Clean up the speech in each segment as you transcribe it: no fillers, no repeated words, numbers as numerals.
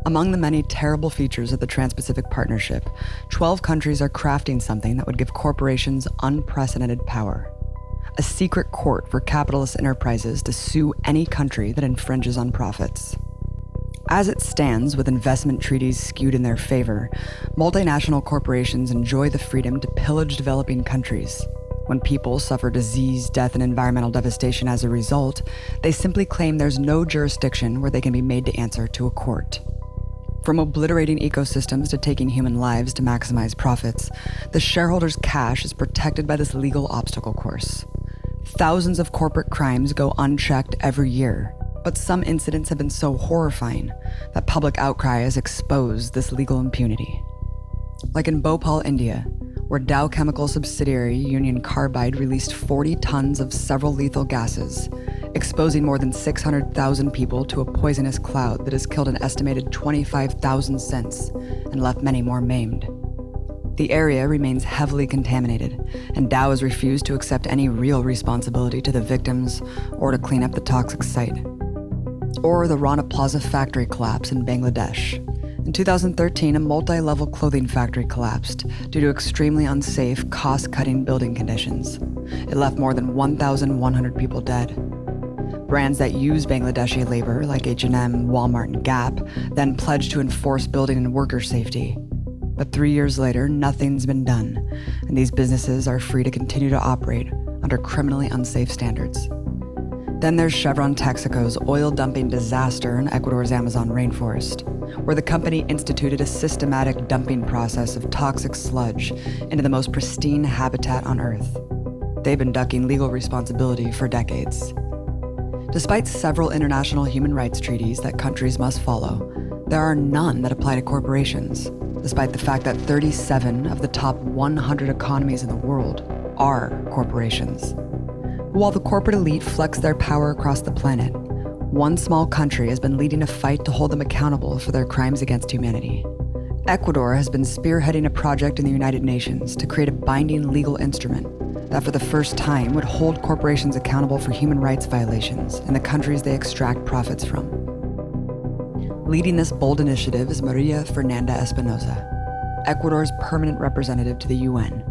Among the many terrible features of the Trans-Pacific Partnership, 12 countries are crafting something that would give corporations unprecedented power. A secret court for capitalist enterprises to sue any country that infringes on profits. As it stands, with investment treaties skewed in their favor, multinational corporations enjoy the freedom to pillage developing countries. When people suffer disease, death, and environmental devastation as a result, they simply claim there's no jurisdiction where they can be made to answer to a court. From obliterating ecosystems to taking human lives to maximize profits, the shareholders' cash is protected by this legal obstacle course. Thousands of corporate crimes go unchecked every year, but some incidents have been so horrifying that public outcry has exposed this legal impunity. Like in Bhopal, India, where Dow Chemical subsidiary Union Carbide released 40 tons of several lethal gases, exposing more than 600,000 people to a poisonous cloud that has killed an estimated 25,000 since and left many more maimed. The area remains heavily contaminated, and Dow has refused to accept any real responsibility to the victims or to clean up the toxic site. Or the Rana Plaza factory collapse in Bangladesh. In 2013, a multi-level clothing factory collapsed due to extremely unsafe, cost-cutting building conditions. It left more than 1,100 people dead. Brands that use Bangladeshi labor, like H&M, Walmart, and Gap, then pledged to enforce building and worker safety. But 3 years later, nothing's been done, and these businesses are free to continue to operate under criminally unsafe standards. Then there's Chevron Texaco's oil dumping disaster in Ecuador's Amazon rainforest, where the company instituted a systematic dumping process of toxic sludge into the most pristine habitat on Earth. They've been ducking legal responsibility for decades. Despite several international human rights treaties that countries must follow, there are none that apply to corporations, despite the fact that 37 of the top 100 economies in the world are corporations. While the corporate elite flex their power across the planet, one small country has been leading a fight to hold them accountable for their crimes against humanity. Ecuador has been spearheading a project in the United Nations to create a binding legal instrument that for the first time would hold corporations accountable for human rights violations in the countries they extract profits from. Leading this bold initiative is María Fernanda Espinosa, Ecuador's permanent representative to the UN,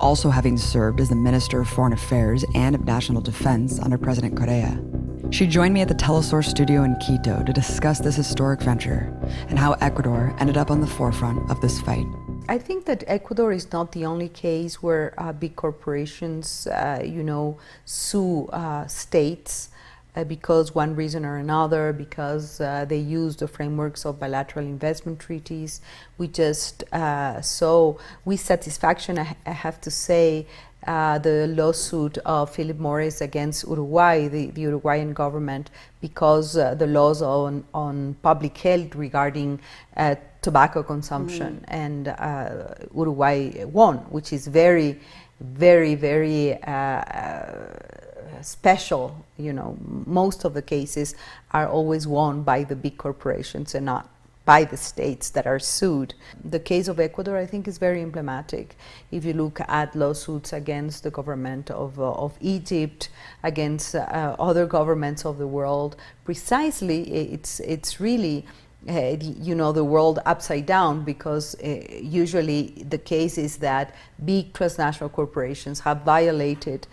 also having served as the Minister of Foreign Affairs and of National Defense under President Correa. She joined me at the teleSUR studio in Quito to discuss this historic venture and how Ecuador ended up on the forefront of this fight. I think that Ecuador is not the only case where big corporations, sue states because one reason or another, because they use the frameworks of bilateral investment treaties. We just saw with satisfaction, I have to say, the lawsuit of Philip Morris against Uruguay, the Uruguayan government, because the laws on public health regarding tobacco consumption, and Uruguay won, which is very, very, very special. Most of the cases are always won by the big corporations and not by the states that are sued. The case of Ecuador, I think, is very emblematic. If you look at lawsuits against the government of Egypt, against other governments of the world, precisely it's really the world upside down, because usually the case is that big transnational corporations have violated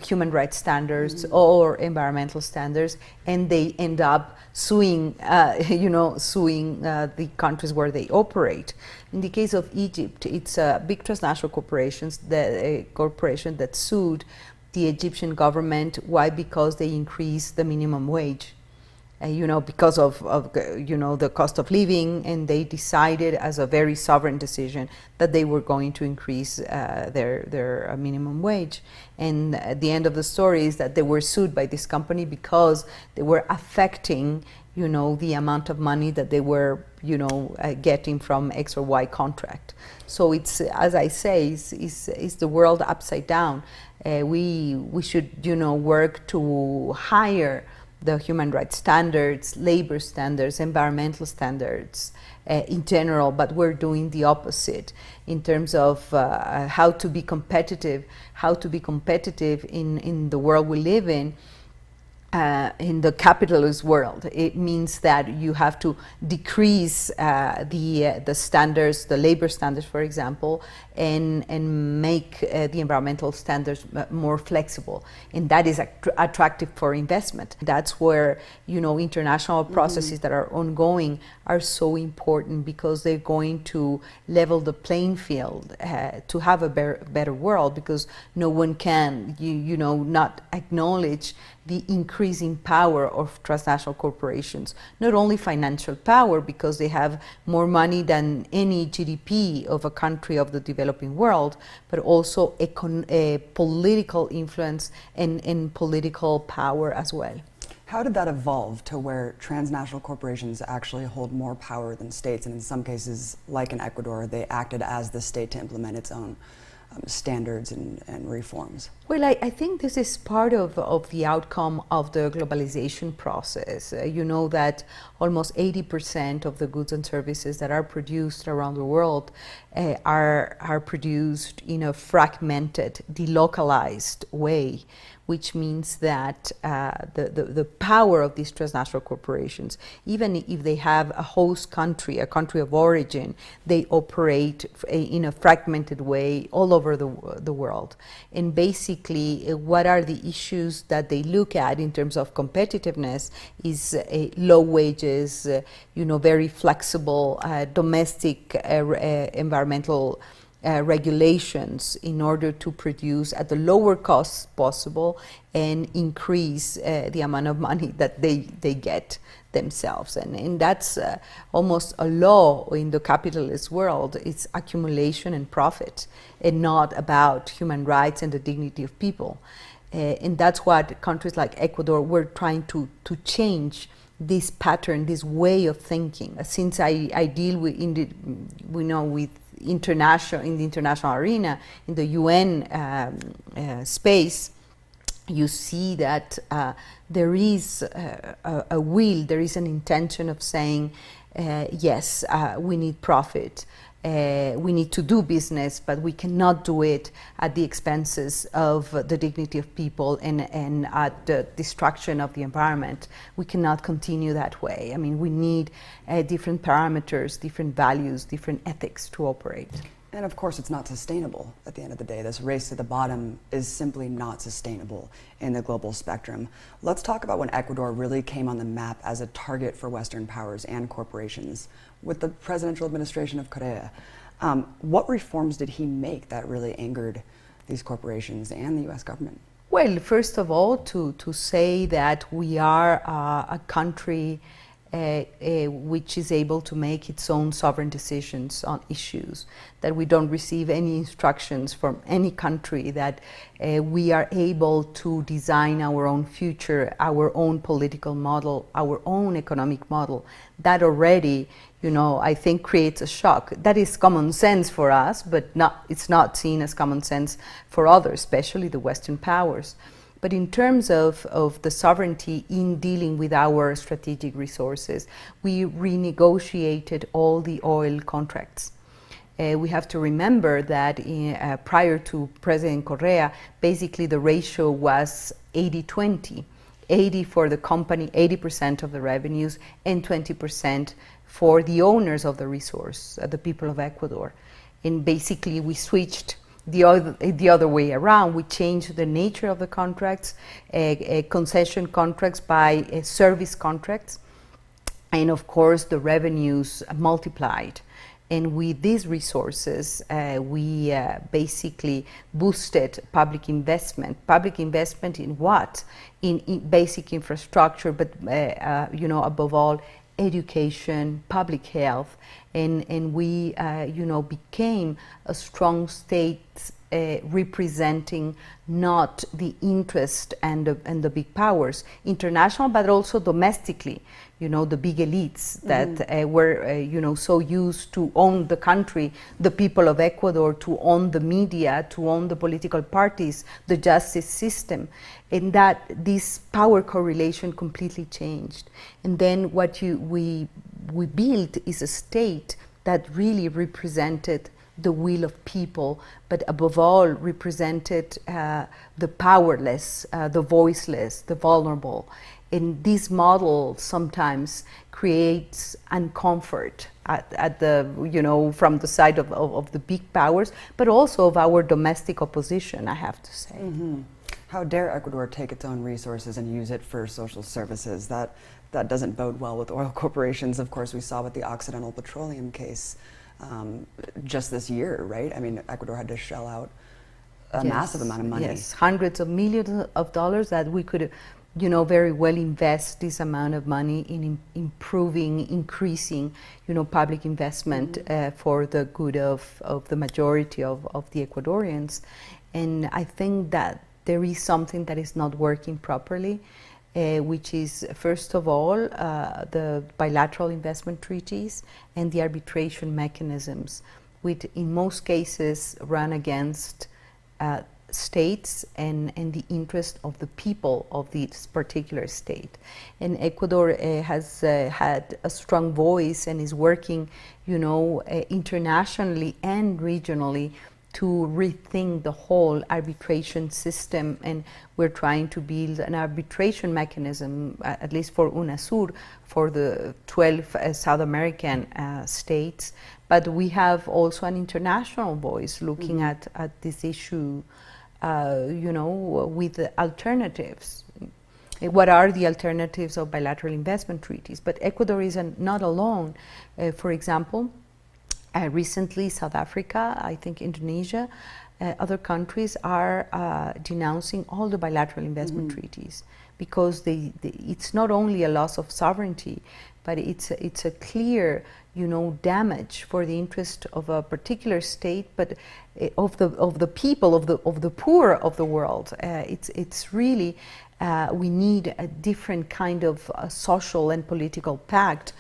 human rights standards or environmental standards, and they end up suing the countries where they operate. In the case of Egypt, it's big transnational corporations, a corporation that sued the Egyptian government. Why? Because they increased the minimum wage. Because of the cost of living, and they decided as a very sovereign decision that they were going to increase their minimum wage. And at the end of the story is that they were sued by this company because they were affecting the amount of money that they were, getting from X or Y contract. So it's, as I say, is the world upside down. We should, work to higher the human rights standards, labor standards, environmental standards in general, but we're doing the opposite in terms of how to be competitive in the world we live in the capitalist world. It means that you have to decrease the standards, the labor standards, for example, and make the environmental standards more flexible. And that is attractive for investment. That's where, international processes that are ongoing are so important, because they're going to level the playing field to have a better world, because no one can, not acknowledge the increasing power of transnational corporations. Not only financial power, because they have more money than any GDP of a country of the developing world, but also political influence and political power as well. How did that evolve to where transnational corporations actually hold more power than states, and in some cases, like in Ecuador, they acted as the state to implement its own standards and reforms? Well, I think this is part of the outcome of the globalization process. You know that almost 80% of the goods and services that are produced around the world are produced in a fragmented, delocalized way, which means that the power of these transnational corporations, even if they have a host country, a country of origin, they operate in a fragmented way all over the world. And basically, what are the issues that they look at in terms of competitiveness is low wages, very flexible domestic environmental regulations in order to produce at the lower costs possible and increase the amount of money that they get themselves. And that's almost a law in the capitalist world. It's accumulation and profit, and not about human rights and the dignity of people. And that's what countries like Ecuador were trying to change, this pattern, this way of thinking. Since I deal with with in the international arena, in the UN space, you see that there is a will, there is an intention of saying, yes, we need profit, we need to do business, but we cannot do it at the expenses of the dignity of people and at the destruction of the environment. We cannot continue that way. I mean, we need different parameters, different values, different ethics to operate. And of course, it's not sustainable at the end of the day. This race to the bottom is simply not sustainable in the global spectrum. Let's talk about when Ecuador really came on the map as a target for Western powers and corporations with the presidential administration of Correa. What reforms did he make that really angered these corporations and the US government? Well, first of all, to say that we are a country which is able to make its own sovereign decisions on issues, that we don't receive any instructions from any country, that we are able to design our own future, our own political model, our own economic model. That already, I think creates a shock. That is common sense for us, but it's not seen as common sense for others, especially the Western powers. But in terms of the sovereignty in dealing with our strategic resources, we renegotiated all the oil contracts. We have to remember that prior to President Correa, basically the ratio was 80-20. 80 for the company, 80% of the revenues, and 20% for the owners of the resource, the people of Ecuador. And basically we switched the other way around. We changed the nature of the contracts, concession contracts by service contracts, and of course the revenues multiplied. And with these resources, we basically boosted public investment. Public investment in what? In basic infrastructure, but above all, education, public health, and we became a strong state representing not the interest and the big powers, international, but also domestically. You know, the big elites that were, you know, so used to own the country, the people of Ecuador, to own the media, to own the political parties, the justice system, and that this power correlation completely changed. And then what we built is a state that really represented the will of people, but above all represented the powerless, the voiceless, the vulnerable. And this model sometimes creates uncomfort at the, you know, from the side of the big powers, but also of our domestic opposition, I have to say. How dare Ecuador take its own resources and use it for social services? That doesn't bode well with oil corporations. Of course, we saw with the Occidental Petroleum case just this year, right? I mean, Ecuador had to shell out a massive amount of money. Yes, hundreds of millions of dollars that we could, you know, very well invest this amount of money in improving, increasing, you know, public investment for the good of the majority of the Ecuadorians. And I think that there is something that is not working properly, which is, first of all, the bilateral investment treaties and the arbitration mechanisms, which in most cases run against states and the interest of the people of this particular state. And Ecuador has had a strong voice and is working, you know, internationally and regionally to rethink the whole arbitration system, and we're trying to build an arbitration mechanism, at least for UNASUR, for the 12 South American states. But we have also an international voice looking at this issue, you know, with the alternatives. What are the alternatives of bilateral investment treaties? But Ecuador is not alone. For example, recently South Africa, I think Indonesia, other countries are denouncing all the bilateral investment treaties, because it's not only a loss of sovereignty, but it's a clear, you know, damage for the interest of a particular state, but of the people, of the poor of the world. It's really we need a different kind of social and political pact,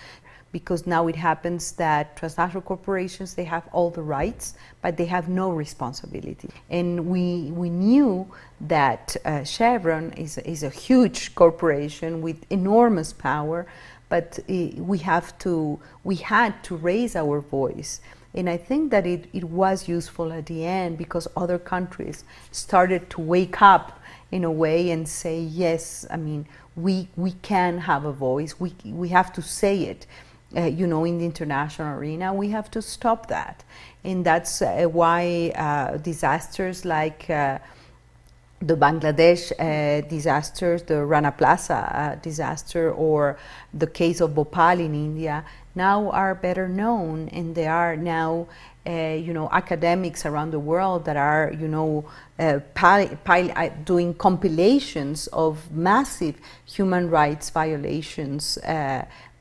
because now it happens that transnational corporations, they have all the rights, but they have no responsibility. And we knew that Chevron is a huge corporation with enormous power, but we had to raise our voice. And I think that it was useful at the end, because other countries started to wake up in a way and say, yes, I mean, we can have a voice, we have to say it. You know, in the international arena, we have to stop that. And that's why disasters like the Bangladesh disasters, the Rana Plaza disaster, or the case of Bhopal in India, now are better known, and there are now you know, academics around the world that are, you know, doing compilations of massive human rights violations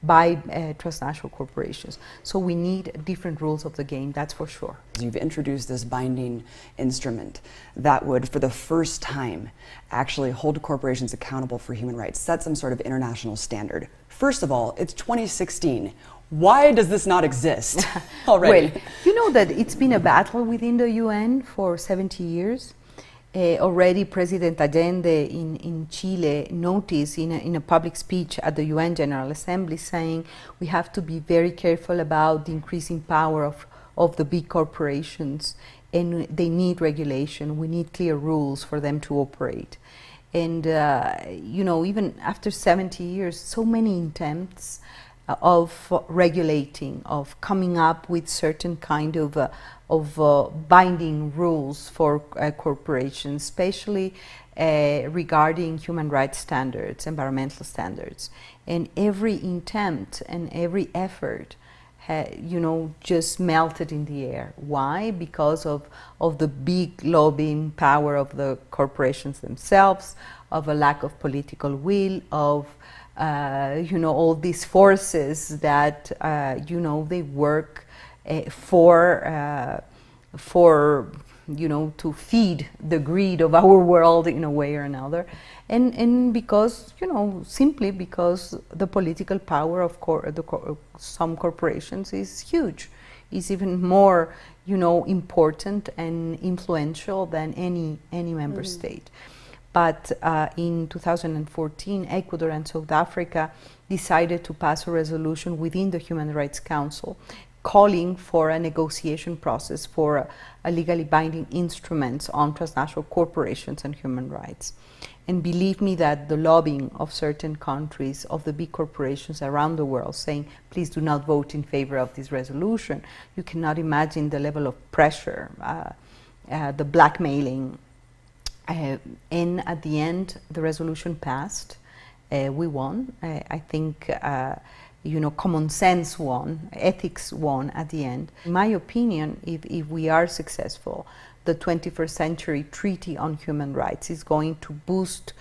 by transnational corporations. So we need different rules of the game, that's for sure. You've introduced this binding instrument that would, for the first time, actually hold corporations accountable for human rights, set some sort of international standard. First of all, it's 2016. Why does this not exist already? Well, you know that it's been a battle within the UN for 70 years. Already President Allende in Chile noticed in a public speech at the UN General Assembly, saying we have to be very careful about the increasing power of the big corporations, and they need regulation. We need clear rules for them to operate. And you know, even after 70 years, so many attempts of regulating, of coming up with certain kind of binding rules for corporations, especially regarding human rights standards, environmental standards. And every attempt and every effort, you know, just melted in the air. Why? Because of the big lobbying power of the corporations themselves, of a lack of political will, of you know, all these forces that you know, they work for to feed the greed of our world in a way or another, and because simply because the political power of some corporations is huge, is even more important and influential than any member state. But in 2014, Ecuador and South Africa decided to pass a resolution within the Human Rights Council calling for a negotiation process for a legally binding instruments on transnational corporations and human rights. And believe me that the lobbying of certain countries, of the big corporations around the world, saying, please do not vote in favor of this resolution, you cannot imagine the level of pressure, the blackmailing. And at the end, the resolution passed. We won. I think common sense won, ethics won at the end. In my opinion, if we are successful, the 21st century treaty on human rights is going to boost,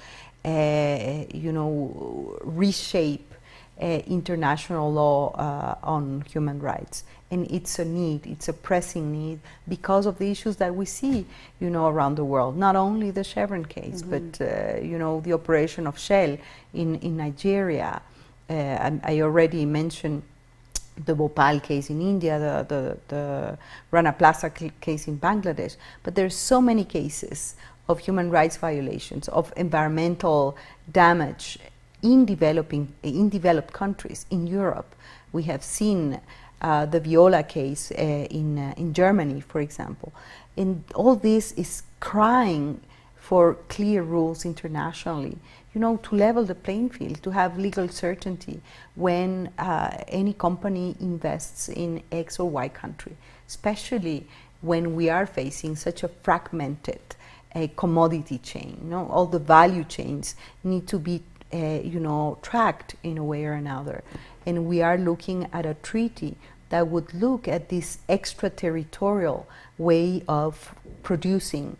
reshape international law on human rights. And it's a need, it's a pressing need because of the issues that we see, around the world. Not only the Chevron case, but, the operation of Shell in Nigeria. I already mentioned the Bhopal case in India, the Rana Plaza case in Bangladesh. But there's so many cases of human rights violations, of environmental damage in developed countries, in Europe. We have seen the Viola case in Germany, for example. And all this is crying for clear rules internationally, to level the playing field, to have legal certainty when any company invests in X or Y country, especially when we are facing such a fragmented commodity chain. All the value chains need to be tracked in a way or another. And we are looking at a treaty that would look at this extraterritorial way of producing,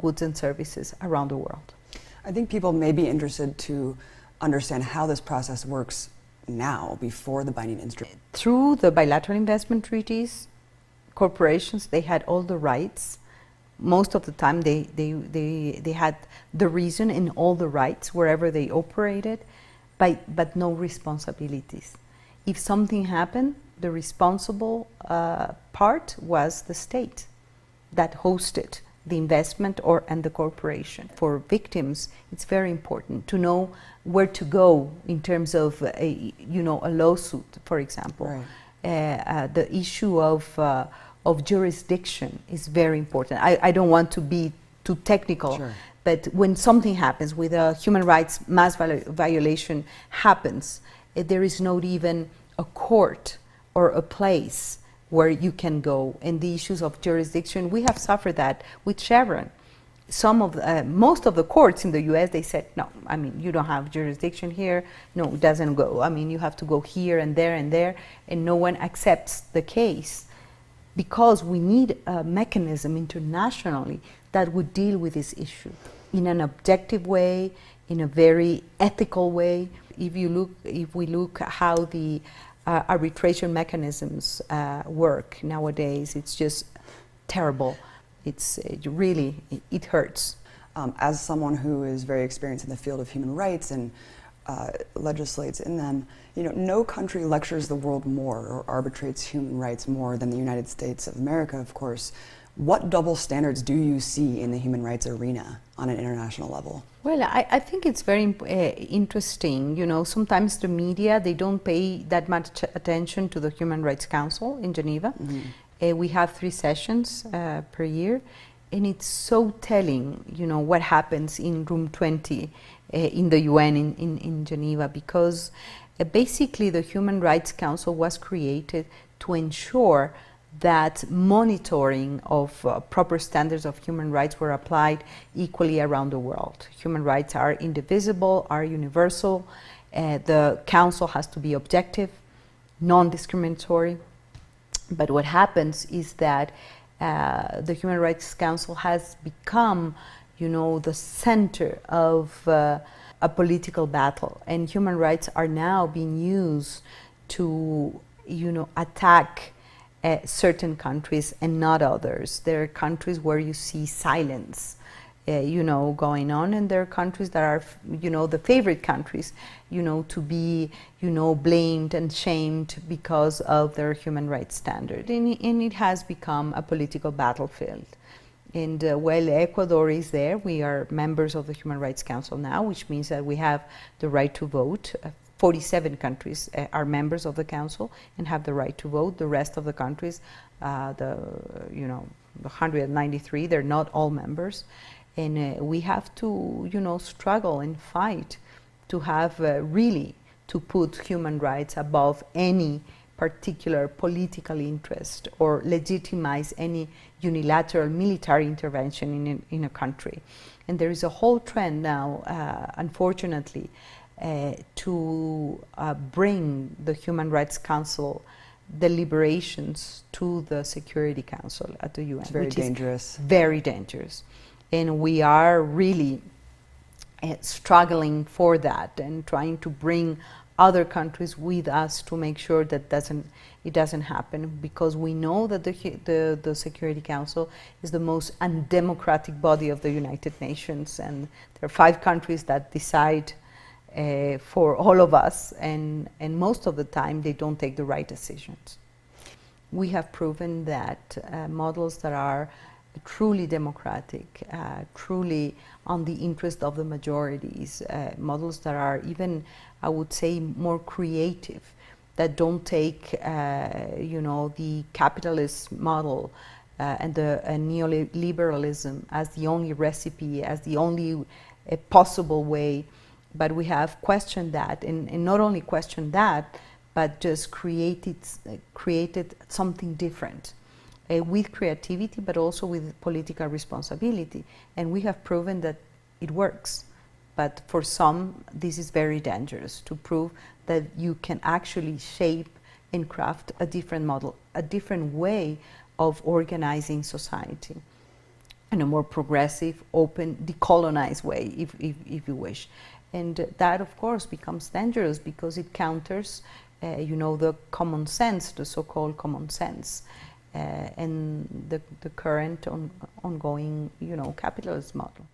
goods and services around the world. I think people may be interested to understand how this process works now, before the binding instrument. Through the bilateral investment treaties, corporations, they had all the rights. Most of the time they had the reason and all the rights wherever they operated, but no responsibilities. If something happened, the responsible part was the state that hosted the investment and the corporation. For victims, it's very important to know where to go in terms of a lawsuit, for example. Right. The issue of jurisdiction is very important. I don't want to be too technical, sure. But when something happens with a human rights mass violation happens, there is not even a court or a place where you can go. And the issues of jurisdiction, we have suffered that with Chevron. Most of the courts in the US, they said, no, you don't have jurisdiction here. No, it doesn't go. You have to go here and there, and no one accepts the case, because we need a mechanism internationally that would deal with this issue in an objective way, in a very ethical way. If we look at how the arbitration mechanisms work nowadays, it's just terrible. It hurts. As someone who is very experienced in the field of human rights and legislates in them, no country lectures the world more or arbitrates human rights more than the United States of America, of course. What double standards do you see in the human rights arena on an international level? Well, I think it's very interesting. Sometimes the media, they don't pay that much attention to the Human Rights Council in Geneva. Mm-hmm. We have 3 sessions per year, and it's so telling, what happens in room 20 in the UN in Geneva, because basically the Human Rights Council was created to ensure that monitoring of proper standards of human rights were applied equally around the world. Human rights are indivisible, are universal. The council has to be objective, non-discriminatory. But what happens is that the Human Rights Council has become, the center of a political battle, and human rights are now being used to, attack certain countries and not others. There are countries where you see silence, going on, and there are countries that are, the favorite countries, to be, blamed and shamed because of their human rights standard. And it has become a political battlefield. And while Ecuador is there, we are members of the Human Rights Council now, which means that we have the right to vote. 47 countries are members of the council and have the right to vote. The rest of the countries, the 193, they're not all members. And we have to, struggle and fight to have really to put human rights above any particular political interest or legitimize any unilateral military intervention in a country. And there is a whole trend now, unfortunately, to bring the Human Rights Council deliberations to the Security Council at the UN. It's very dangerous. Very dangerous. And we are really struggling for that and trying to bring other countries with us to make sure that it doesn't happen, because we know that the Security Council is the most undemocratic body of the United Nations, and there are 5 countries that decide for all of us, and most of the time they don't take the right decisions. We have proven that models that are truly democratic, truly on the interest of the majorities, models that are even, I would say, more creative, that don't take, the capitalist model and the neoliberalism as the only recipe, as the only possible way, but we have questioned that, and not only questioned that, but just created something different. With creativity, but also with political responsibility. And we have proven that it works. But for some, this is very dangerous, to prove that you can actually shape and craft a different model, a different way of organizing society, in a more progressive, open, decolonized way, if you wish. And that, of course, becomes dangerous because it counters, the common sense, the so-called common sense. And the current ongoing, capitalist model.